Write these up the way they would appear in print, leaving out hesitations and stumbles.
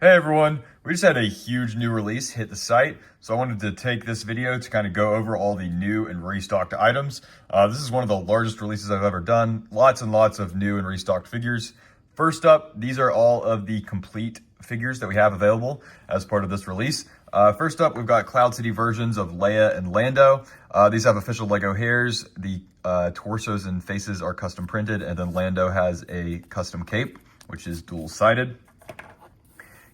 Hey everyone, we just had a huge new release hit the site, so I wanted to take this video to kind of go over all the new and restocked items. This is one of the largest releases I've ever done. Lots and lots of new and restocked figures. First up, these are all of the complete figures that we have available as part of this release. First up, we've got Cloud City versions of Leia and Lando. These have official Lego hairs. The torsos and faces are custom printed, and then Lando has a custom cape, which is dual-sided.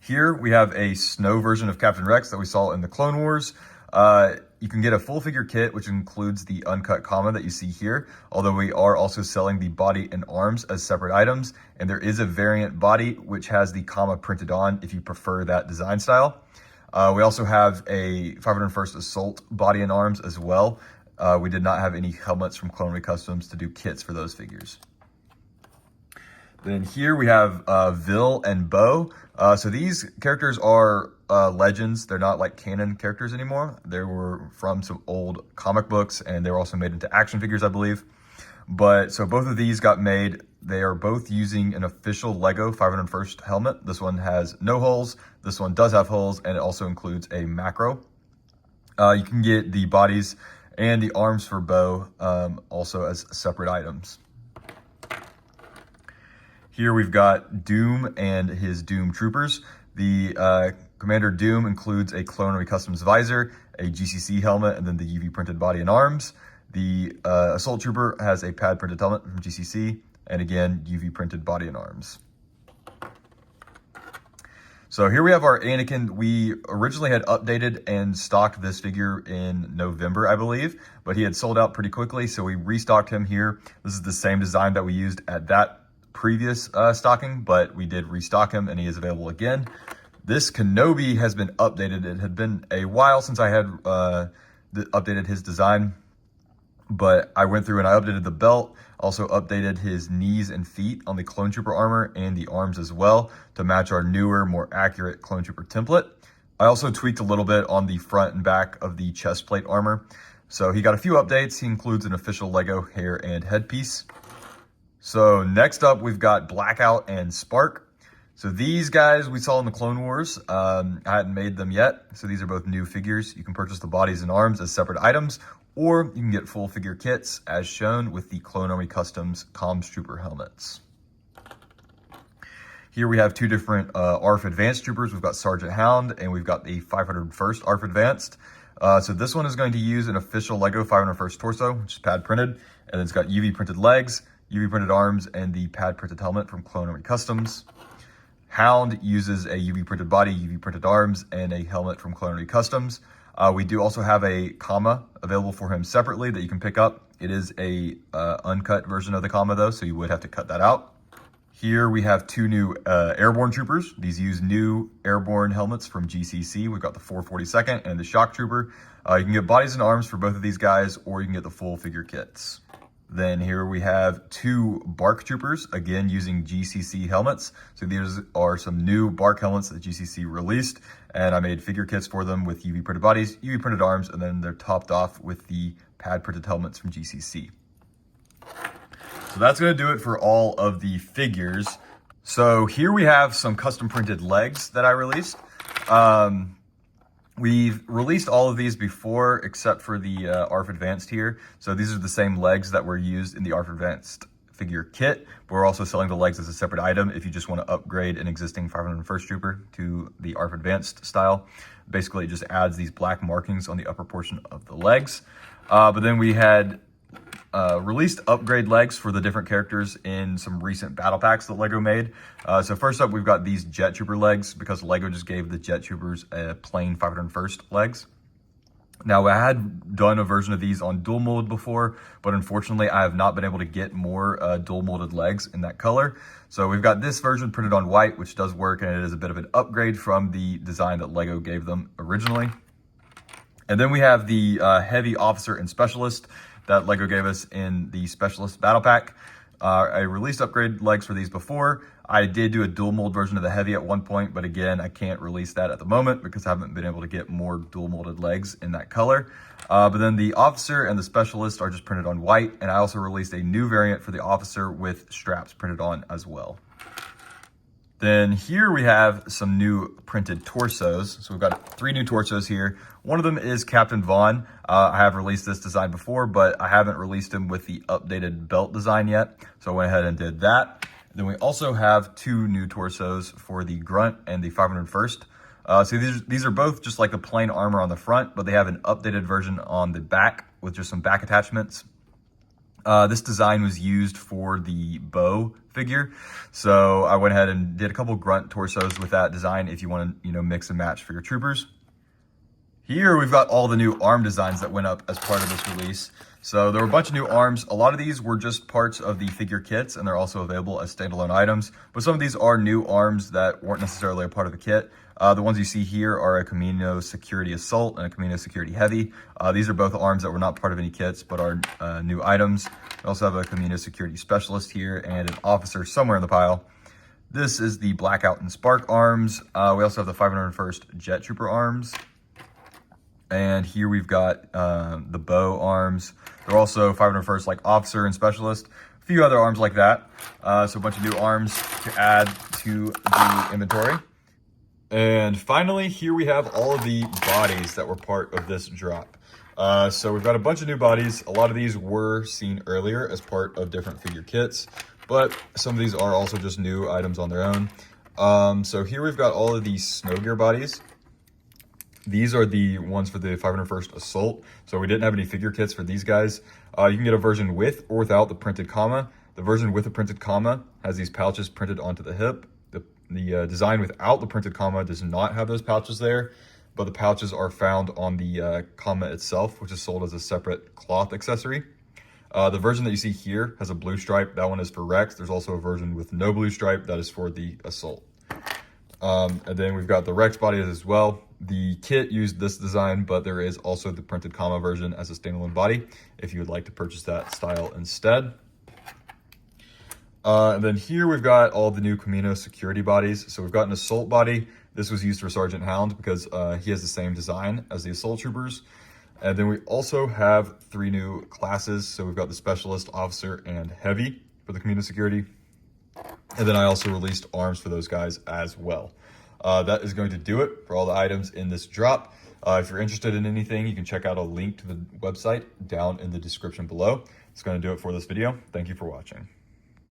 Here we have a snow version of Captain Rex that we saw in the Clone Wars. You can get a full figure kit, which includes the uncut comma that you see here, although we are also selling the body and arms as separate items. And there is a variant body, which has the comma printed on if you prefer that design style. We also have a 501st Assault body and arms as well. We did not have any helmets from Kenobi Customs to do kits for those figures. Then here we have Vil and Bo. So these characters are legends. They're not like canon characters anymore. They were from some old comic books, and they were also made into action figures, I believe. But so both of these got made. They are both using an official Lego 501st helmet. This one has no holes. This one does have holes, and it also includes a macro. You can get the bodies and the arms for Bo also as separate items. Here we've got Doom and his Doom Troopers. The Commander Doom includes a Kenobi Customs visor, a GCC helmet, and then the UV printed body and arms. The Assault Trooper has a pad printed helmet from GCC, and again, UV printed body and arms. So here we have our Anakin. We originally had updated and stocked this figure in November, I believe, but he had sold out pretty quickly, so we restocked him here. This is the same design that we used at that previous stocking, but we did restock him and he is available again. This Kenobi has been updated. It had been a while since I had updated his design, but I went through and I updated the belt, also updated his knees and feet on the Clone Trooper armor and the arms as well to match our newer, more accurate Clone Trooper template. I also tweaked a little bit on the front and back of the chest plate armor. So he got a few updates. He includes an official Lego hair and headpiece. So next up, we've got Blackout and Spark. So these guys we saw in the Clone Wars. I hadn't made them yet. So these are both new figures. You can purchase the bodies and arms as separate items, or you can get full figure kits as shown with the Clone Army Customs Comms Trooper helmets. Here we have two different ARF Advanced Troopers. We've got Sergeant Hound and we've got the 501st ARF Advanced. So this one is going to use an official Lego 501st torso, which is pad printed, and then it's got UV printed legs, UV printed arms, and the pad printed helmet from Clone Army Customs. Hound uses a UV printed body, UV printed arms, and a helmet from Clone Army Customs. We do also have a comma available for him separately that you can pick up. It is a uncut version of the comma though, so you would have to cut that out. Here we have two new airborne troopers. These use new airborne helmets from GCC. We've got the 442nd and the Shock Trooper. You can get bodies and arms for both of these guys, or you can get the full figure kits. Then here we have two Bark Troopers, again using GCC helmets. So these are some new Bark helmets that GCC released, and I made figure kits for them with UV printed bodies, UV printed arms, and then they're topped off with the pad printed helmets from GCC. So that's going to do it for all of the figures. So here we have some custom printed legs that I released. We've released all of these before, except for the ARF Advanced here. So these are the same legs that were used in the ARF Advanced figure kit, but we're also selling the legs as a separate item if you just want to upgrade an existing 501st Trooper to the ARF Advanced style. Basically, it just adds these black markings on the upper portion of the legs. But then we had released upgrade legs for the different characters in some recent battle packs that Lego made. So first up, we've got these Jet Trooper legs because Lego just gave the Jet Troopers a plain 501st legs. Now, I had done a version of these on dual mold before, but unfortunately, I have not been able to get more dual molded legs in that color. So we've got this version printed on white, which does work, and it is a bit of an upgrade from the design that Lego gave them originally. And then we have the Heavy Officer and Specialist that Lego gave us in the Specialist Battle Pack. I released upgrade legs for these before. I did do a dual mold version of the Heavy at one point, but again, I can't release that at the moment because I haven't been able to get more dual molded legs in that color. But then the Officer and the Specialist are just printed on white, and I also released a new variant for the Officer with straps printed on as well. Then here we have some new printed torsos. So we've got 3 new torsos here. One of them is Captain Vaughn. I have released this design before, but I haven't released him with the updated belt design yet. So I went ahead and did that. Then we also have 2 new torsos for the Grunt and the 501st. So these are both just like the plain armor on the front, but they have an updated version on the back with just some back attachments. This design was used for the bow figure, so I went ahead and did a couple Grunt torsos with that design if you want to, mix and match for your troopers. Here we've got all the new arm designs that went up as part of this release. So there were a bunch of new arms. A lot of these were just parts of the figure kits, and they're also available as standalone items. But some of these are new arms that weren't necessarily a part of the kit. The ones you see here are a Camino Security Assault and a Camino Security Heavy. These are both arms that were not part of any kits, but are new items. We also have a Camino Security Specialist here and an officer somewhere in the pile. This is the Blackout and Spark arms. We also have the 501st Jet Trooper arms. And here we've got the bow arms. They're also 501st like officer and specialist. A few other arms like that. So a bunch of new arms to add to the inventory. And finally, here we have all of the bodies that were part of this drop. So we've got a bunch of new bodies. A lot of these were seen earlier as part of different figure kits, but some of these are also just new items on their own. So here we've got all of these snow gear bodies. These are the ones for the 501st Assault. So we didn't have any figure kits for these guys. You can get a version with or without the printed comma. The version with the printed comma has these pouches printed onto the hip. The design without the printed comma does not have those pouches there, but the pouches are found on the comma itself, which is sold as a separate cloth accessory. The version that you see here has a blue stripe. That one is for Rex. There's also a version with no blue stripe. That is for the Assault. And then we've got the Rex bodies as well. The kit used this design, but there is also the printed comma version as a standalone body if you would like to purchase that style instead. And then here we've got all the new Camino security bodies. So we've got an Assault body. This was used for Sergeant Hound because he has the same design as the Assault Troopers. And then we also have 3 new classes. So we've got the Specialist, Officer, and Heavy for the Camino security. And then I also released arms for those guys as well. That is going to do it for all the items in this drop. If you're interested in anything, you can check out a link to the website down in the description below. It's going to do it for this video. Thank you for watching.